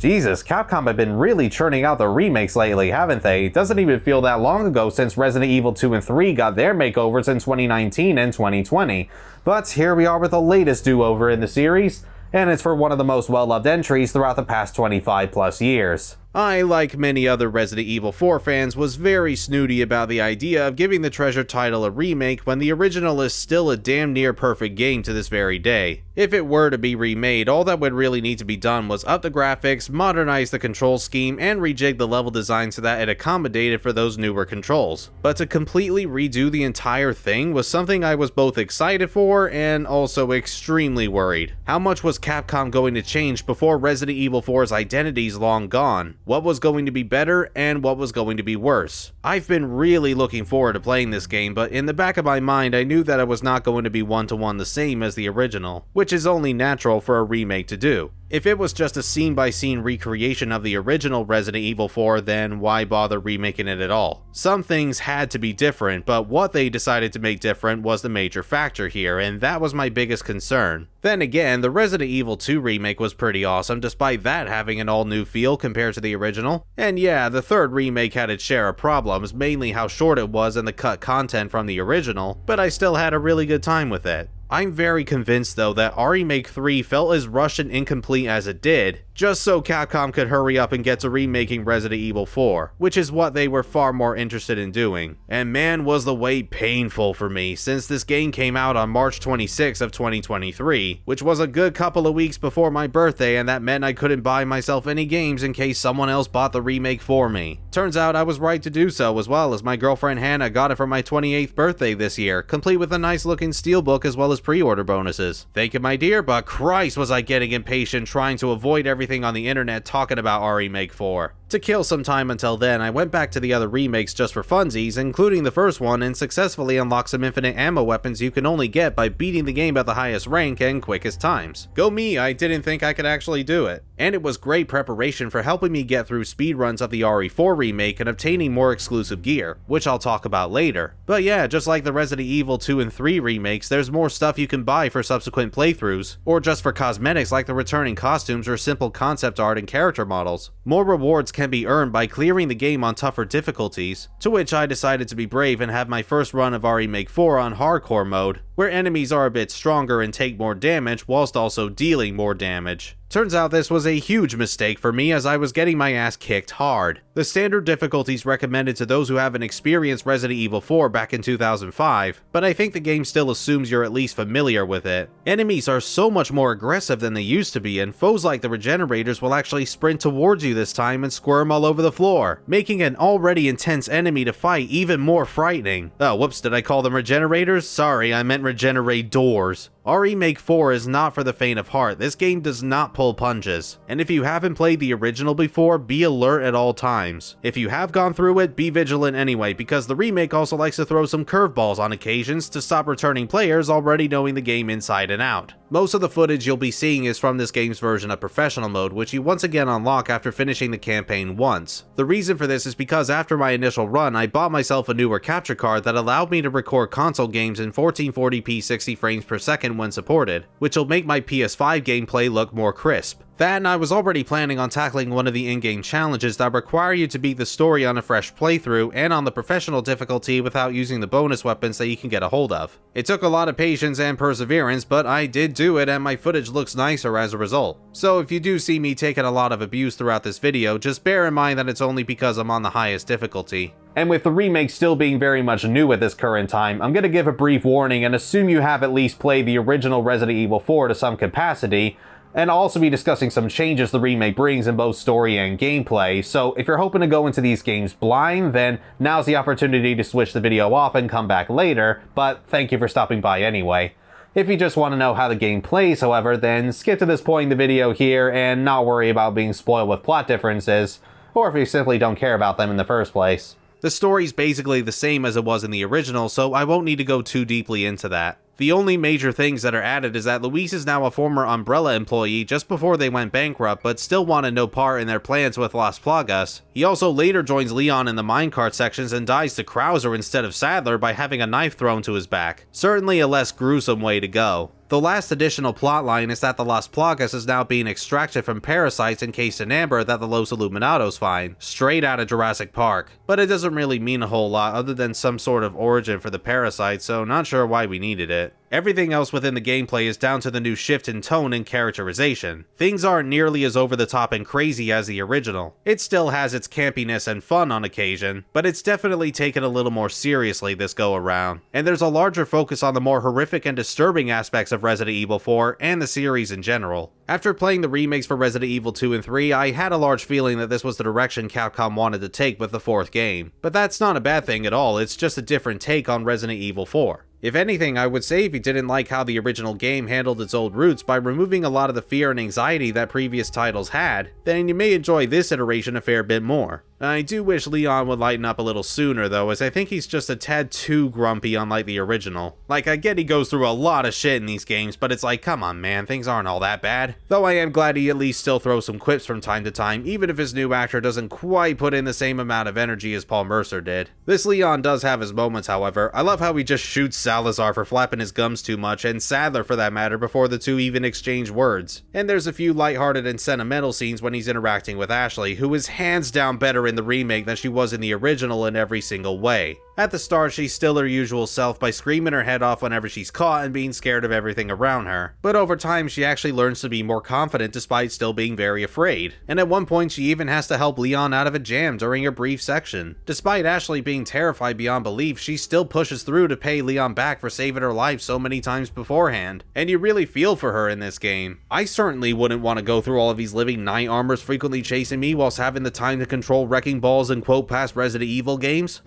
Jesus, Capcom have been really churning out the remakes lately, haven't they? It doesn't even feel that long ago since Resident Evil 2 and 3 got their makeovers in 2019 and 2020. But here we are with the latest do-over in the series, and it's for one of the most well-loved entries throughout the past 25 plus years. I, like many other Resident Evil 4 fans, was very snooty about the idea of giving the treasure title a remake when the original is still a damn near perfect game to this very day. If it were to be remade, all that would really need to be done was up the graphics, modernize the control scheme, and rejig the level design so that it accommodated for those newer controls. But to completely redo the entire thing was something I was both excited for and also extremely worried. How much was Capcom going to change before Resident Evil 4's identity's long gone? What was going to be better and what was going to be worse? I've been really looking forward to playing this game, but in the back of my mind I knew that it was not going to be one-to-one the same as the original, which is only natural for a remake to do. If it was just a scene-by-scene recreation of the original Resident Evil 4, then why bother remaking it at all? Some things had to be different, but what they decided to make different was the major factor here, and that was my biggest concern. Then again, the Resident Evil 2 remake was pretty awesome, despite that having an all-new feel compared to the original. And yeah, the third remake had its share of problems, mainly how short it was and the cut content from the original, but I still had a really good time with it. I'm very convinced though that REmake 3 felt as rushed and incomplete as it did, just so Capcom could hurry up and get to remaking Resident Evil 4, which is what they were far more interested in doing. And man, was the wait painful for me, since this game came out on March 26 of 2023, which was a good couple of weeks before my birthday, and that meant I couldn't buy myself any games in case someone else bought the remake for me. Turns out I was right to do so, as well as my girlfriend Hannah got it for my 28th birthday this year, complete with a nice looking steelbook as well as pre-order bonuses. Thank you, my dear, but Christ was I getting impatient trying to avoid everything on the internet talking about REmake 4. To kill some time until then, I went back to the other remakes just for funsies, including the first one, and successfully unlocked some infinite ammo weapons you can only get by beating the game at the highest rank and quickest times. Go me, I didn't think I could actually do it. And it was great preparation for helping me get through speedruns of the RE4 remake and obtaining more exclusive gear, which I'll talk about later. But yeah, just like the Resident Evil 2 and 3 remakes, there's more stuff you can buy for subsequent playthroughs, or just for cosmetics like the returning costumes or simple concept art and character models. More rewards can be earned by clearing the game on tougher difficulties, to which I decided to be brave and have my first run of REmake 4 on hardcore mode, where enemies are a bit stronger and take more damage whilst also dealing more damage. Turns out this was a huge mistake for me, as I was getting my ass kicked hard. The standard difficulties recommended to those who haven't experienced Resident Evil 4 back in 2005, but I think the game still assumes you're at least familiar with it. Enemies are so much more aggressive than they used to be, and foes like the Regenerators will actually sprint towards you this time and squirm all over the floor, making an already intense enemy to fight even more frightening. Oh, whoops, did I call them Regenerators? Sorry, I meant Regenerators. REmake 4 is not for the faint of heart. This game does not pull punches, and if you haven't played the original before, be alert at all times. If you have gone through it, be vigilant anyway, because the remake also likes to throw some curveballs on occasions to stop returning players already knowing the game inside and out. Most of the footage you'll be seeing is from this game's version of Professional Mode, which you once again unlock after finishing the campaign once. The reason for this is because after my initial run, I bought myself a newer capture card that allowed me to record console games in 1440p 60 frames per second when supported, which will make my PS5 gameplay look more crisp. That, and I was already planning on tackling one of the in-game challenges that require you to beat the story on a fresh playthrough and on the professional difficulty without using the bonus weapons that you can get a hold of. It took a lot of patience and perseverance, but I did do it, and my footage looks nicer as a result. So if you do see me taking a lot of abuse throughout this video, just bear in mind that it's only because I'm on the highest difficulty. And with the remake still being very much new at this current time, I'm going to give a brief warning and assume you have at least played the original Resident Evil 4 to some capacity, and I'll also be discussing some changes the remake brings in both story and gameplay, so if you're hoping to go into these games blind, then now's the opportunity to switch the video off and come back later, but thank you for stopping by anyway. If you just want to know how the game plays, however, then skip to this point in the video here and not worry about being spoiled with plot differences, or if you simply don't care about them in the first place. The story's basically the same as it was in the original, so I won't need to go too deeply into that. The only major things that are added is that Luis is now a former Umbrella employee just before they went bankrupt, but still wanted no part in their plans with Las Plagas. He also later joins Leon in the minecart sections and dies to Krauser instead of Sadler by having a knife thrown to his back. Certainly a less gruesome way to go. The last additional plotline is that the Las Plagas is now being extracted from parasites encased in amber that the Los Illuminados find, straight out of Jurassic Park. But it doesn't really mean a whole lot other than some sort of origin for the parasite, so not sure why we needed it. Everything else within the gameplay is down to the new shift in tone and characterization. Things aren't nearly as over the top and crazy as the original. It still has its campiness and fun on occasion, but it's definitely taken a little more seriously this go around. And there's a larger focus on the more horrific and disturbing aspects of Resident Evil 4 and the series in general. After playing the remakes for Resident Evil 2 and 3, I had a large feeling that this was the direction Capcom wanted to take with the fourth game. But that's not a bad thing at all, it's just a different take on Resident Evil 4. If anything, I would say if you didn't like how the original game handled its old roots by removing a lot of the fear and anxiety that previous titles had, then you may enjoy this iteration a fair bit more. I do wish Leon would lighten up a little sooner though, as I think he's just a tad too grumpy unlike the original. Like, I get he goes through a lot of shit in these games, but it's like, come on man, things aren't all that bad. Though I am glad he at least still throws some quips from time to time, even if his new actor doesn't quite put in the same amount of energy as Paul Mercer did. This Leon does have his moments, however. I love how he just shoots Salazar for flapping his gums too much, and Sadler for that matter, before the two even exchange words. And there's a few lighthearted and sentimental scenes when he's interacting with Ashley, who is hands down better in the remake than she was in the original in every single way. At the start, she's still her usual self by screaming her head off whenever she's caught and being scared of everything around her. But over time, she actually learns to be more confident despite still being very afraid. And at one point, she even has to help Leon out of a jam during a brief section. Despite Ashley being terrified beyond belief, she still pushes through to pay Leon back for saving her life so many times beforehand. And you really feel for her in this game. I certainly wouldn't want to go through all of these living knight armors frequently chasing me whilst having the time to control wrecking balls and quote past Resident Evil games.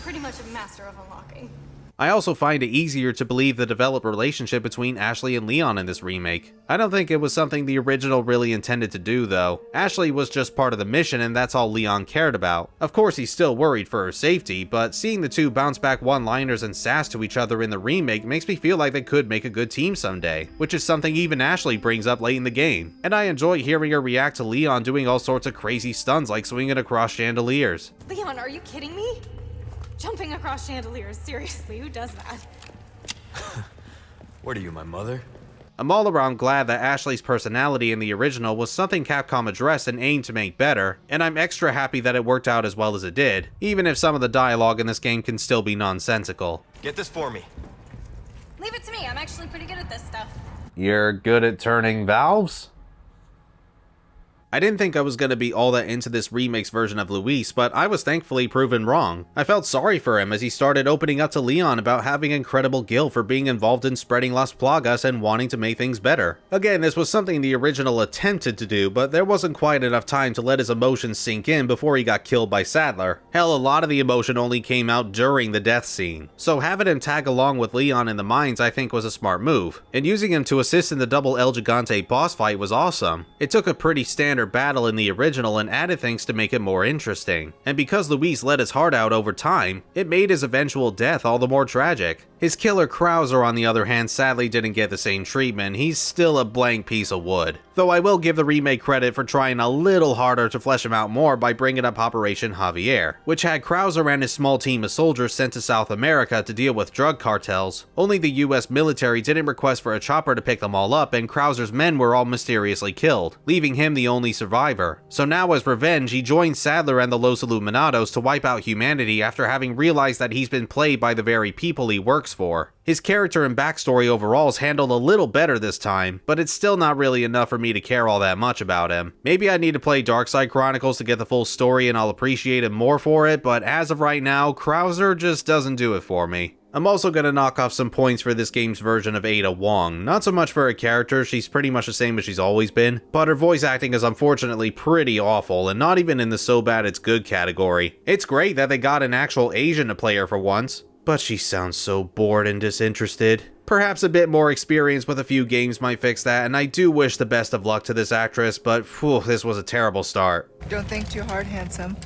Pretty much a master of unlocking. I also find it easier to believe the developed relationship between Ashley and Leon in this remake. I don't think it was something the original really intended to do though. Ashley was just part of the mission and that's all Leon cared about. Of course he's still worried for her safety, but seeing the two bounce back one-liners and sass to each other in the remake makes me feel like they could make a good team someday, which is something even Ashley brings up late in the game. And I enjoy hearing her react to Leon doing all sorts of crazy stunts like swinging across chandeliers. Leon, are you kidding me? Jumping across chandeliers, seriously, who does that? What are you, my mother? I'm all around glad that Ashley's personality in the original was something Capcom addressed and aimed to make better, and I'm extra happy that it worked out as well as it did, even if some of the dialogue in this game can still be nonsensical. Get this for me. Leave it to me, I'm actually pretty good at this stuff. You're good at turning valves? I didn't think I was going to be all that into this remake's version of Luis, but I was thankfully proven wrong. I felt sorry for him as he started opening up to Leon about having incredible guilt for being involved in spreading Las Plagas and wanting to make things better. Again, this was something the original attempted to do, but there wasn't quite enough time to let his emotions sink in before he got killed by Sadler. Hell, a lot of the emotion only came out during the death scene. So having him tag along with Leon in the mines I think was a smart move, and using him to assist in the double El Gigante boss fight was awesome. It took a pretty standard battle in the original and added things to make it more interesting. And because Luis let his heart out over time, it made his eventual death all the more tragic. His killer Krauser on the other hand sadly didn't get the same treatment. He's still a blank piece of wood. Though I will give the remake credit for trying a little harder to flesh him out more by bringing up Operation Javier, which had Krauser and his small team of soldiers sent to South America to deal with drug cartels. Only the US military didn't request for a chopper to pick them all up, and Krauser's men were all mysteriously killed, leaving him the only survivor. So now as revenge, he joins Sadler and the Los Illuminados to wipe out humanity after having realized that he's been played by the very people he works for. His character and backstory overall is handled a little better this time, but it's still not really enough for me to care all that much about him. Maybe I need to play Darkside Chronicles to get the full story and I'll appreciate him more for it, but as of right now, Krauser just doesn't do it for me. I'm also going to knock off some points for this game's version of Ada Wong. Not so much for her character, she's pretty much the same as she's always been, but her voice acting is unfortunately pretty awful, and not even in the so bad it's good category. It's great that they got an actual Asian to play her for once, but she sounds so bored and disinterested. Perhaps a bit more experience with a few games might fix that, and I do wish the best of luck to this actress, but phew, this was a terrible start. Don't think too hard, handsome.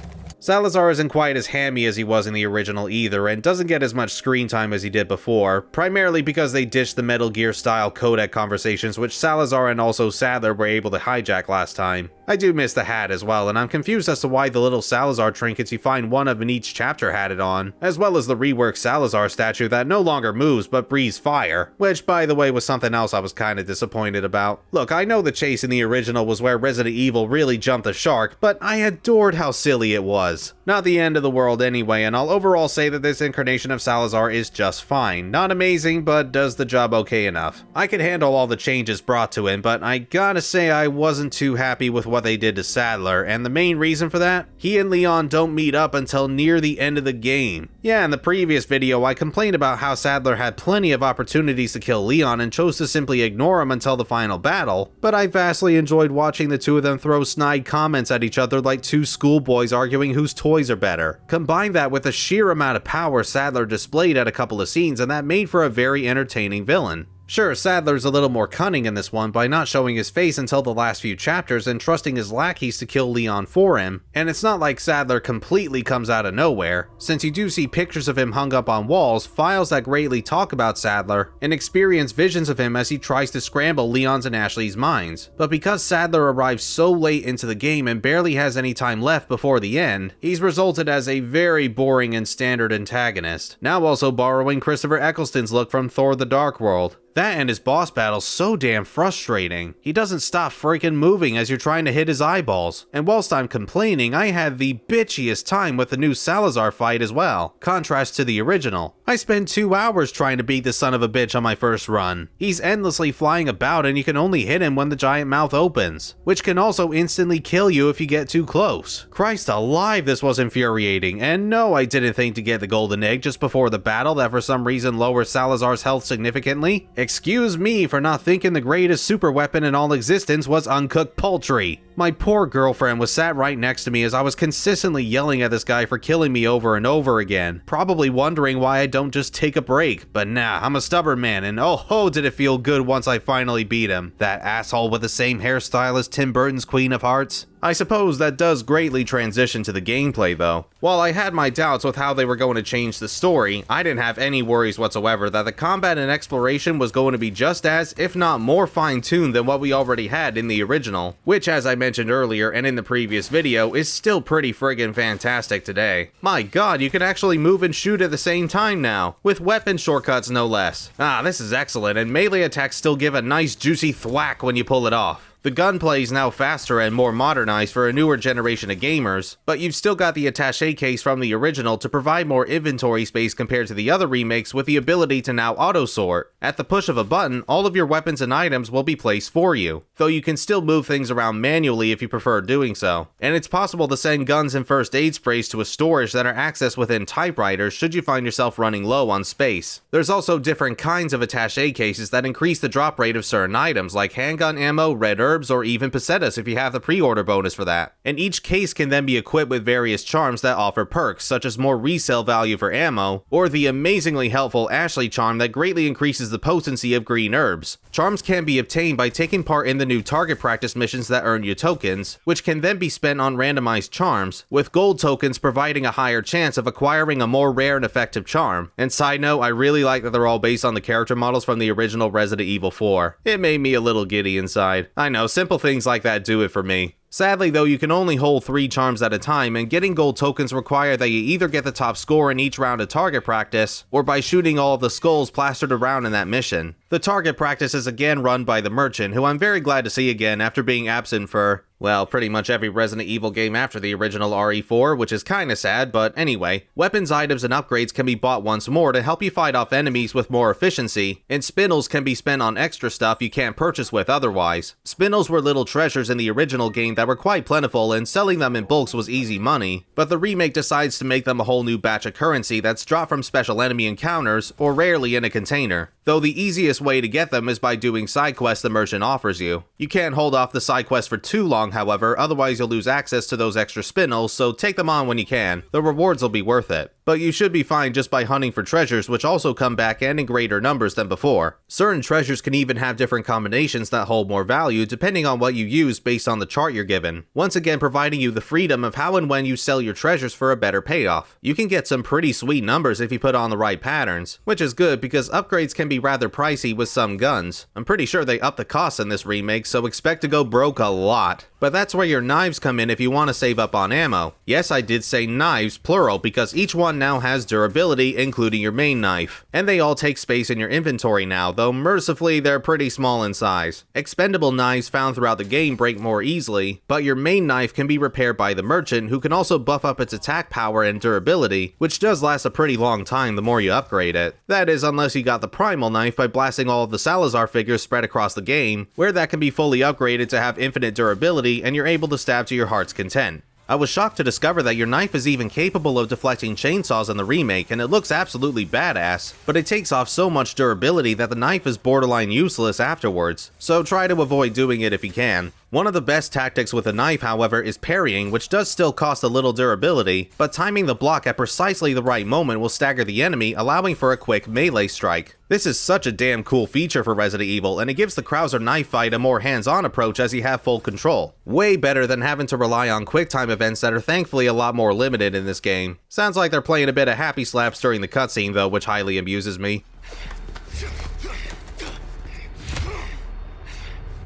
Salazar isn't quite as hammy as he was in the original either, and doesn't get as much screen time as he did before, primarily because they ditched the Metal Gear style codec conversations which Salazar and also Sadler were able to hijack last time. I do miss the hat as well, and I'm confused as to why the little Salazar trinkets you find one of in each chapter had it on, as well as the reworked Salazar statue that no longer moves but breathes fire, which by the way was something else I was kinda disappointed about. Look, I know the chase in the original was where Resident Evil really jumped the shark, but I adored how silly it was. Not the end of the world anyway, and I'll overall say that this incarnation of Salazar is just fine. Not amazing, but does the job okay enough. I could handle all the changes brought to him, but I gotta say I wasn't too happy with what they did to Sadler, and the main reason for that? He and Leon don't meet up until near the end of the game. Yeah, in the previous video I complained about how Sadler had plenty of opportunities to kill Leon and chose to simply ignore him until the final battle, but I vastly enjoyed watching the two of them throw snide comments at each other like two schoolboys arguing whose toys are better. Combine that with the sheer amount of power Sadler displayed at a couple of scenes, and that made for a very entertaining villain. Sure, Sadler's a little more cunning in this one by not showing his face until the last few chapters and trusting his lackeys to kill Leon for him, and it's not like Sadler completely comes out of nowhere, since you do see pictures of him hung up on walls, files that greatly talk about Sadler, and experience visions of him as he tries to scramble Leon's and Ashley's minds. But because Sadler arrives so late into the game and barely has any time left before the end, he's resulted as a very boring and standard antagonist, now also borrowing Christopher Eccleston's look from Thor: The Dark World. That and his boss battle's so damn frustrating. He doesn't stop freaking moving as you're trying to hit his eyeballs. And whilst I'm complaining, I had the bitchiest time with the new Salazar fight as well. Contrast to the original. I spent 2 hours trying to beat this son of a bitch on my first run. He's endlessly flying about and you can only hit him when the giant mouth opens, which can also instantly kill you if you get too close. Christ alive, this was infuriating. And no, I didn't think to get the golden egg just before the battle that for some reason lowers Salazar's health significantly. Excuse me for not thinking the greatest super weapon in all existence was uncooked poultry. My poor girlfriend was sat right next to me as I was consistently yelling at this guy for killing me over and over again, probably wondering why I don't just take a break. But nah, I'm a stubborn man, and oh ho did it feel good once I finally beat him. That asshole with the same hairstyle as Tim Burton's Queen of Hearts. I suppose that does greatly transition to the gameplay though. While I had my doubts with how they were going to change the story, I didn't have any worries whatsoever that the combat and exploration was going to be just as, if not more fine-tuned than what we already had in the original, which as I mentioned earlier and in the previous video is still pretty friggin' fantastic today. My god, you can actually move and shoot at the same time now, with weapon shortcuts no less. Ah, this is excellent, and melee attacks still give a nice juicy thwack when you pull it off. The gunplay is now faster and more modernized for a newer generation of gamers, but you've still got the attaché case from the original to provide more inventory space compared to the other remakes with the ability to now auto-sort. At the push of a button, all of your weapons and items will be placed for you, though you can still move things around manually if you prefer doing so. And it's possible to send guns and first aid sprays to a storage that are accessed within typewriters should you find yourself running low on space. There's also different kinds of attaché cases that increase the drop rate of certain items like handgun ammo, red herbs, or even pesetas if you have the pre-order bonus for that. And each case can then be equipped with various charms that offer perks, such as more resale value for ammo, or the amazingly helpful Ashley charm that greatly increases the potency of green herbs. Charms can be obtained by taking part in the new target practice missions that earn you tokens, which can then be spent on randomized charms, with gold tokens providing a higher chance of acquiring a more rare and effective charm. And side note, I really like that they're all based on the character models from the original Resident Evil 4. It made me a little giddy inside. I know, simple things like that do it for me. Sadly though, you can only hold 3 charms at a time, and getting gold tokens require that you either get the top score in each round of target practice, or by shooting all of the skulls plastered around in that mission. The target practice is again run by the merchant, who I'm very glad to see again after being absent for, well, pretty much every Resident Evil game after the original RE4, which is kinda sad, but anyway. Weapons, items, and upgrades can be bought once more to help you fight off enemies with more efficiency, and spinels can be spent on extra stuff you can't purchase with otherwise. Spinels were little treasures in the original game that were quite plentiful, and selling them in bulks was easy money, but the remake decides to make them a whole new batch of currency that's dropped from special enemy encounters, or rarely in a container. Though the easiest way to get them is by doing side quests the merchant offers you. You can't hold off the side quest for too long, however, otherwise you'll lose access to those extra spinels, so take them on when you can. The rewards will be worth it. But you should be fine just by hunting for treasures, which also come back and in greater numbers than before. Certain treasures can even have different combinations that hold more value depending on what you use based on the chart you're given, once again providing you the freedom of how and when you sell your treasures for a better payoff. You can get some pretty sweet numbers if you put on the right patterns, which is good because upgrades can be be rather pricey with some guns. I'm pretty sure they upped the cost in this remake, so expect to go broke a lot. But that's where your knives come in if you want to save up on ammo. Yes, I did say knives, plural, because each one now has durability, including your main knife. And they all take space in your inventory now, though mercifully they're pretty small in size. Expendable knives found throughout the game break more easily, but your main knife can be repaired by the merchant, who can also buff up its attack power and durability, which does last a pretty long time the more you upgrade it. That is, unless you got the primal knife by blasting all of the Salazar figures spread across the game, where that can be fully upgraded to have infinite durability and you're able to stab to your heart's content. I was shocked to discover that your knife is even capable of deflecting chainsaws in the remake, and it looks absolutely badass, but it takes off so much durability that the knife is borderline useless afterwards, so try to avoid doing it if you can. One of the best tactics with a knife, however, is parrying, which does still cost a little durability, but timing the block at precisely the right moment will stagger the enemy, allowing for a quick melee strike. This is such a damn cool feature for Resident Evil, and it gives the Krauser knife fight a more hands-on approach as you have full control. Way better than having to rely on QuickTime events that are thankfully a lot more limited in this game. Sounds like they're playing a bit of happy slaps during the cutscene though, which highly amuses me.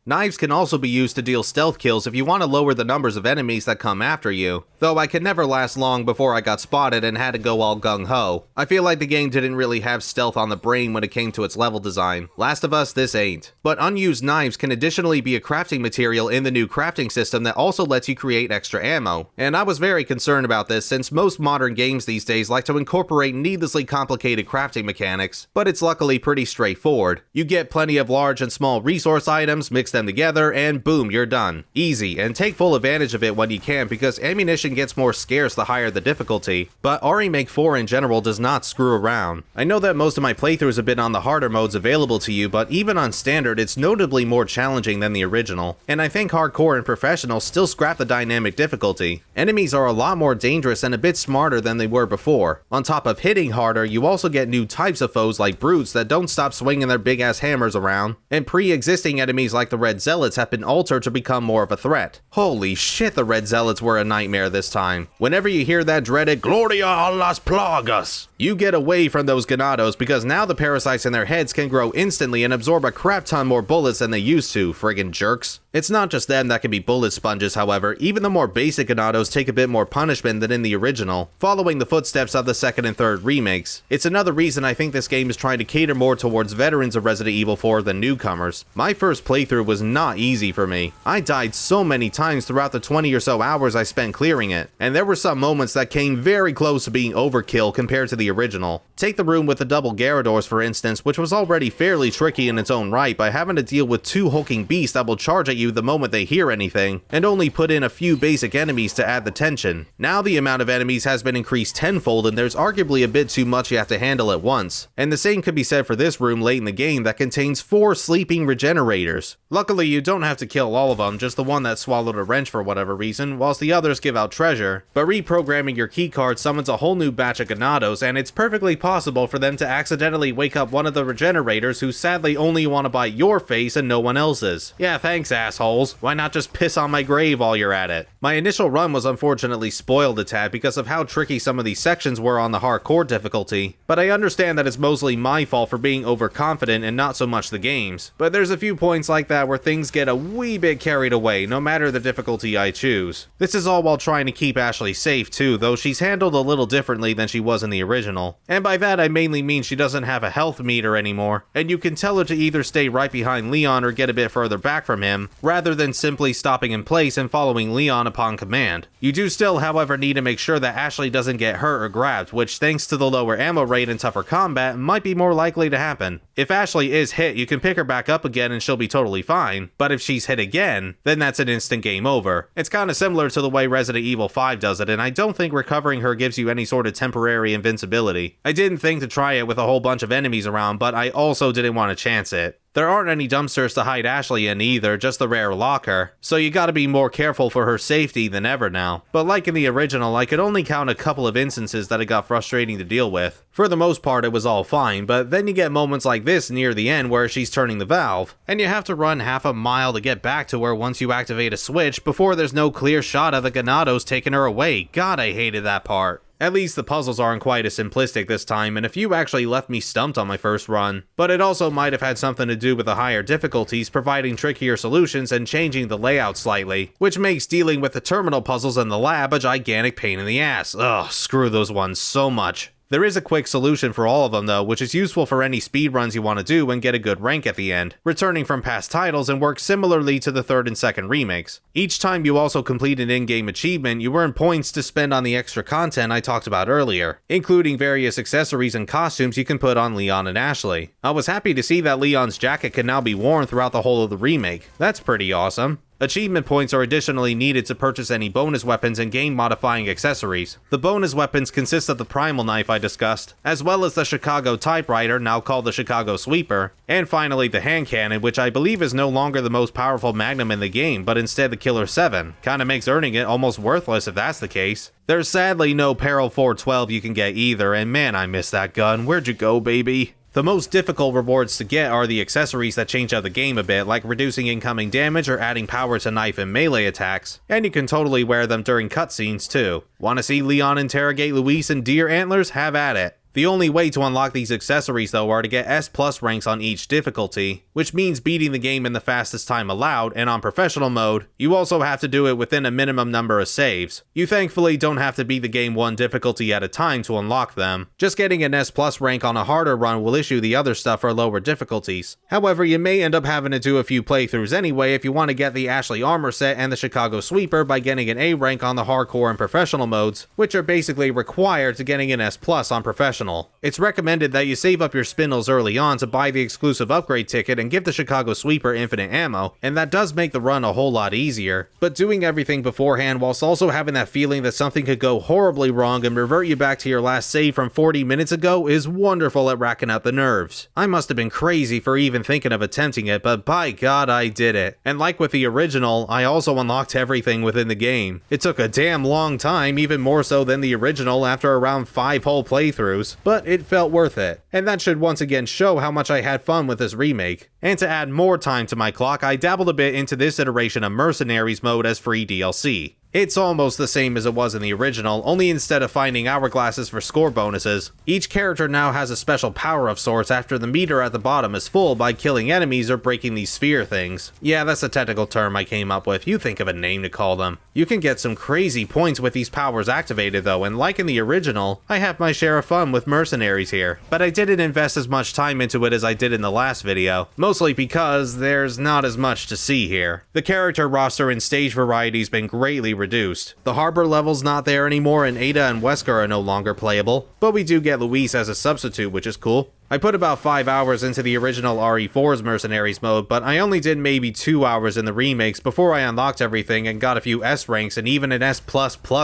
Knives can also be used to deal stealth kills if you want to lower the numbers of enemies that come after you, though I could never last long before I got spotted and had to go all gung-ho. I feel like the game didn't really have stealth on the brain when it came to its level design. Last of Us, this ain't. But unused knives can additionally be a crafting material in the new crafting system that also lets you create extra ammo. And I was very concerned about this since most modern games these days like to incorporate needlessly complicated crafting mechanics, but it's luckily pretty straightforward. You get plenty of large and small resource items, mix them together, and boom, you're done. Easy, and take full advantage of it when you can because ammunition gets more scarce the higher the difficulty, but REmake 4 in general does not screw around. I know that most of my playthroughs have been on the harder modes available to you, but even on standard it's notably more challenging than the original, and I think hardcore and professional still scrap the dynamic difficulty. Enemies are a lot more dangerous and a bit smarter than they were before. On top of hitting harder, you also get new types of foes like brutes that don't stop swinging their big ass hammers around, and pre-existing enemies like the Red Zealots have been altered to become more of a threat. Holy shit, the Red Zealots were a nightmare this time. Whenever you hear that dreaded Gloria a las plagas, you get away from those ganados because now the parasites in their heads can grow instantly and absorb a crap ton more bullets than they used to, friggin' jerks. It's not just them that can be bullet sponges, however. Even the more basic ganados take a bit more punishment than in the original, following the footsteps of the second and third remakes. It's another reason I think this game is trying to cater more towards veterans of Resident Evil 4 than newcomers. My first playthrough was not easy for me. I died so many times throughout the 20 or so hours I spent clearing it, and there were some moments that came very close to being overkill compared to the original. Take the room with the double Garradors for instance, which was already fairly tricky in its own right by having to deal with two hulking beasts that will charge at you the moment they hear anything, and only put in a few basic enemies to add the tension. Now the amount of enemies has been increased tenfold and there's arguably a bit too much you have to handle at once. And the same could be said for this room late in the game that contains 4 sleeping regenerators. Luckily you don't have to kill all of them, just the one that swallowed a wrench for whatever reason, whilst the others give out treasure. But reprogramming your keycard summons a whole new batch of ganados, and it's perfectly possible for them to accidentally wake up one of the regenerators who sadly only want to bite your face and no one else's. Yeah, thanks assholes. Why not just piss on my grave while you're at it? My initial run was unfortunately spoiled a tad because of how tricky some of these sections were on the hardcore difficulty, but I understand that it's mostly my fault for being overconfident and not so much the game's. But there's a few points like that where things get a wee bit carried away, no matter the difficulty I choose. This is all while trying to keep Ashley safe too, though she's handled a little differently than she was in the original. And by that I mainly mean she doesn't have a health meter anymore, and you can tell her to either stay right behind Leon or get a bit further back from him, rather than simply stopping in place and following Leon upon command. You do still, however, need to make sure that Ashley doesn't get hurt or grabbed, which thanks to the lower ammo rate and tougher combat might be more likely to happen. If Ashley is hit, you can pick her back up again and she'll be totally fine, but if she's hit again, then that's an instant game over. It's kinda similar to the way Resident Evil 5 does it, and I don't think recovering her gives you any sort of temporary invincibility. I didn't think to try it with a whole bunch of enemies around, but I also didn't want to chance it. There aren't any dumpsters to hide Ashley in either, just the rare locker, so you gotta be more careful for her safety than ever now. But like in the original, I could only count a couple of instances that it got frustrating to deal with. For the most part it was all fine, but then you get moments like this near the end where she's turning the valve, and you have to run half a mile to get back to her once you activate a switch before there's no clear shot of the Ganados taking her away. God, I hated that part. At least the puzzles aren't quite as simplistic this time, and a few actually left me stumped on my first run. But it also might have had something to do with the higher difficulties providing trickier solutions and changing the layout slightly, which makes dealing with the terminal puzzles in the lab a gigantic pain in the ass. Ugh, screw those ones so much. There is a quick solution for all of them though, which is useful for any speedruns you want to do and get a good rank at the end, returning from past titles and works similarly to the third and second remakes. Each time you also complete an in-game achievement, you earn points to spend on the extra content I talked about earlier, including various accessories and costumes you can put on Leon and Ashley. I was happy to see that Leon's jacket can now be worn throughout the whole of the remake. That's pretty awesome. Achievement points are additionally needed to purchase any bonus weapons and game-modifying accessories. The bonus weapons consist of the primal knife I discussed, as well as the Chicago typewriter, now called the Chicago Sweeper, and finally the hand cannon, which I believe is no longer the most powerful magnum in the game, but instead the Killer 7. Kinda makes earning it almost worthless if that's the case. There's sadly no Peril 412 you can get either, and man, I miss that gun. Where'd you go, baby? The most difficult rewards to get are the accessories that change out the game a bit, like reducing incoming damage or adding power to knife and melee attacks, and you can totally wear them during cutscenes too. Want to see Leon interrogate Luis and deer antlers? Have at it. The only way to unlock these accessories though are to get S+ ranks on each difficulty, which means beating the game in the fastest time allowed, and on professional mode, you also have to do it within a minimum number of saves. You thankfully don't have to beat the game one difficulty at a time to unlock them. Just getting an S+ rank on a harder run will issue the other stuff for lower difficulties. However, you may end up having to do a few playthroughs anyway if you want to get the Ashley armor set and the Chicago Sweeper by getting an A rank on the hardcore and professional modes, which are basically required to getting an S+ on professional. It's recommended that you save up your spindles early on to buy the exclusive upgrade ticket and give the Chicago Sweeper infinite ammo, and that does make the run a whole lot easier. But doing everything beforehand whilst also having that feeling that something could go horribly wrong and revert you back to your last save from 40 minutes ago is wonderful at racking out the nerves. I must have been crazy for even thinking of attempting it, but by God I did it. And like with the original, I also unlocked everything within the game. It took a damn long time, even more so than the original after around 5 whole playthroughs, but it felt worth it. And that should once again show how much I had fun with this remake. And to add more time to my clock, I dabbled a bit into this iteration of Mercenaries mode as free DLC. It's almost the same as it was in the original, only instead of finding hourglasses for score bonuses, each character now has a special power of sorts after the meter at the bottom is full by killing enemies or breaking these sphere things. Yeah, that's a technical term I came up with, you think of a name to call them. You can get some crazy points with these powers activated though, and like in the original, I have my share of fun with Mercenaries here. But I didn't invest as much time into it as I did in the last video, mostly because there's not as much to see here. The character roster and stage variety's been greatly reduced. The harbor level's not there anymore, and Ada and Wesker are no longer playable, but we do get Luis as a substitute, which is cool. I put about 5 hours into the original RE4's Mercenaries mode, but I only did maybe 2 hours in the remakes before I unlocked everything and got a few S ranks and even an S++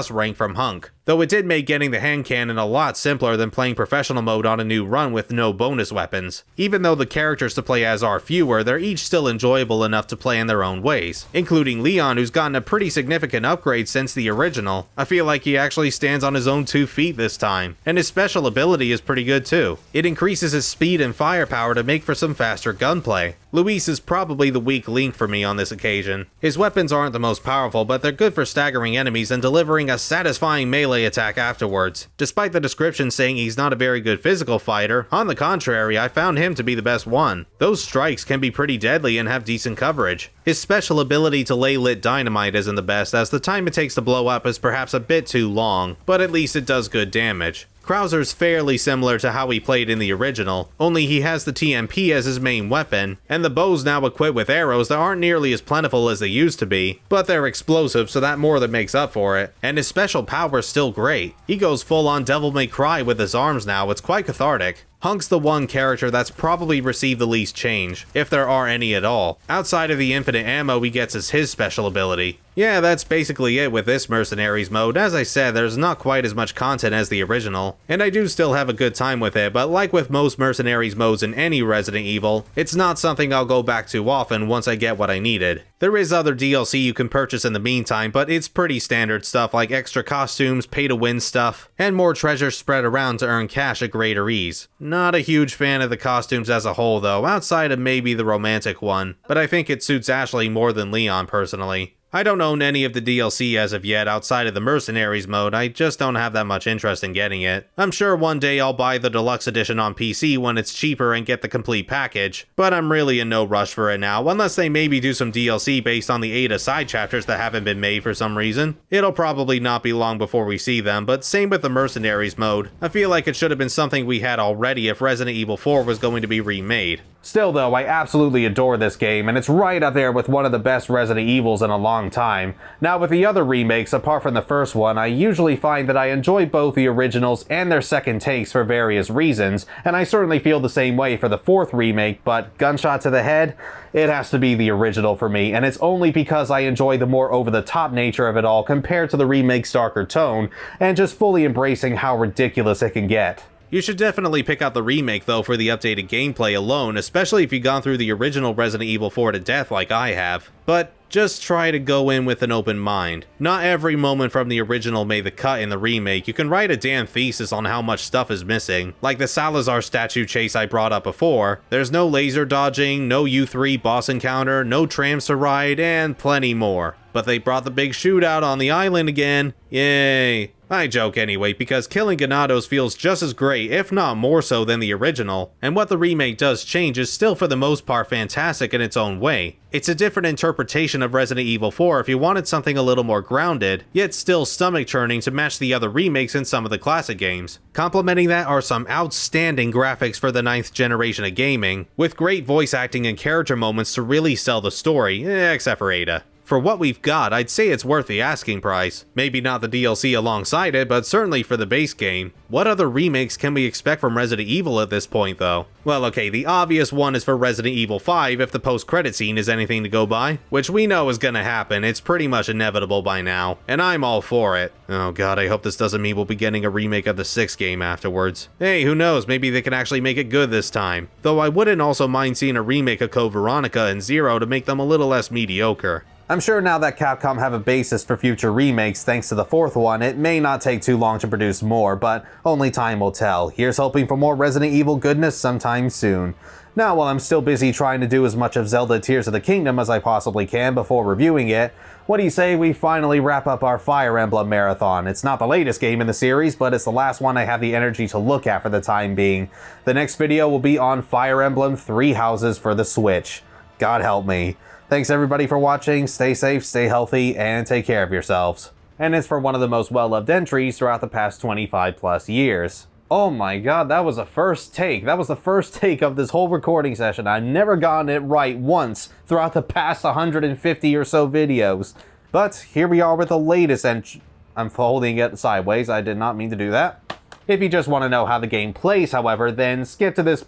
rank from Hunk. Though it did make getting the hand cannon a lot simpler than playing professional mode on a new run with no bonus weapons. Even though the characters to play as are fewer, they're each still enjoyable enough to play in their own ways, including Leon, who's gotten a pretty significant upgrade since the original. I feel like he actually stands on his own 2 feet this time, and his special ability is pretty good too. It increases his speed and firepower to make for some faster gunplay. Luis is probably the weak link for me on this occasion. His weapons aren't the most powerful, but they're good for staggering enemies and delivering a satisfying melee attack afterwards. Despite the description saying he's not a very good physical fighter, on the contrary, I found him to be the best one. Those strikes can be pretty deadly and have decent coverage. His special ability to lay lit dynamite isn't the best, as the time it takes to blow up is perhaps a bit too long, but at least it does good damage. Krauser's fairly similar to how he played in the original, only he has the TMP as his main weapon, and the bow's now equipped with arrows that aren't nearly as plentiful as they used to be, but they're explosive, so that more than makes up for it. And his special power's still great. He goes full on Devil May Cry with his arms now, it's quite cathartic. Hunk's the one character that's probably received the least change, if there are any at all, outside of the infinite ammo he gets as his special ability. Yeah, that's basically it with this Mercenaries mode. As I said, there's not quite as much content as the original, and I do still have a good time with it, but like with most Mercenaries modes in any Resident Evil, it's not something I'll go back to often once I get what I needed. There is other DLC you can purchase in the meantime, but it's pretty standard stuff like extra costumes, pay-to-win stuff, and more treasures spread around to earn cash at greater ease. Not a huge fan of the costumes as a whole though, outside of maybe the romantic one, but I think it suits Ashley more than Leon personally. I don't own any of the DLC as of yet outside of the Mercenaries mode, I just don't have that much interest in getting it. I'm sure one day I'll buy the deluxe edition on PC when it's cheaper and get the complete package, but I'm really in no rush for it now, unless they maybe do some DLC based on the Ada side chapters that haven't been made for some reason. It'll probably not be long before we see them, but same with the Mercenaries mode. I feel like it should have been something we had already if Resident Evil 4 was going to be remade. Still though, I absolutely adore this game, and it's right up there with one of the best Resident Evils in a long time. Now with the other remakes, apart from the first one, I usually find that I enjoy both the originals and their second takes for various reasons, and I certainly feel the same way for the fourth remake, but gunshot to the head, it has to be the original for me, and it's only because I enjoy the more over-the-top nature of it all compared to the remake's darker tone, and just fully embracing how ridiculous it can get. You should definitely pick out the remake though for the updated gameplay alone, especially if you've gone through the original Resident Evil 4 to death like I have. But just try to go in with an open mind. Not every moment from the original made the cut in the remake. You can write a damn thesis on how much stuff is missing. Like the Salazar statue chase I brought up before. There's no laser dodging, no U3 boss encounter, no trams to ride, and plenty more. But they brought the big shootout on the island again. Yay. I joke anyway, because killing Ganados feels just as great, if not more so than the original, and what the remake does change is still for the most part fantastic in its own way. It's a different interpretation of Resident Evil 4 if you wanted something a little more grounded, yet still stomach-churning to match the other remakes in some of the classic games. Complementing that are some outstanding graphics for the 9th generation of gaming, with great voice acting and character moments to really sell the story, except for Ada. For what we've got, I'd say it's worth the asking price. Maybe not the DLC alongside it, but certainly for the base game. What other remakes can we expect from Resident Evil at this point, though? Well, okay, the obvious one is for Resident Evil 5 if the post-credit scene is anything to go by, which we know is gonna happen. It's pretty much inevitable by now, and I'm all for it. Oh god, I hope this doesn't mean we'll be getting a remake of the 6th game afterwards. Hey, who knows, maybe they can actually make it good this time. Though I wouldn't also mind seeing a remake of Code Veronica and Zero to make them a little less mediocre. I'm sure now that Capcom have a basis for future remakes thanks to the fourth one, it may not take too long to produce more, but only time will tell. Here's hoping for more Resident Evil goodness sometime soon. Now, while I'm still busy trying to do as much of Zelda Tears of the Kingdom as I possibly can before reviewing it, what do you say we finally wrap up our Fire Emblem marathon? It's not the latest game in the series, but it's the last one I have the energy to look at for the time being. The next video will be on Fire Emblem Three Houses for the Switch. God help me. Thanks everybody for watching, stay safe, stay healthy, and take care of yourselves. And it's for one of the most well-loved entries throughout the past 25 plus years. Oh my god, that was a first take. That was the first take of this whole recording session. I've never gotten it right once throughout the past 150 or so videos. But here we are with the latest entry. I'm holding it sideways, I did not mean to do that. If you just want to know how the game plays, however, then skip to this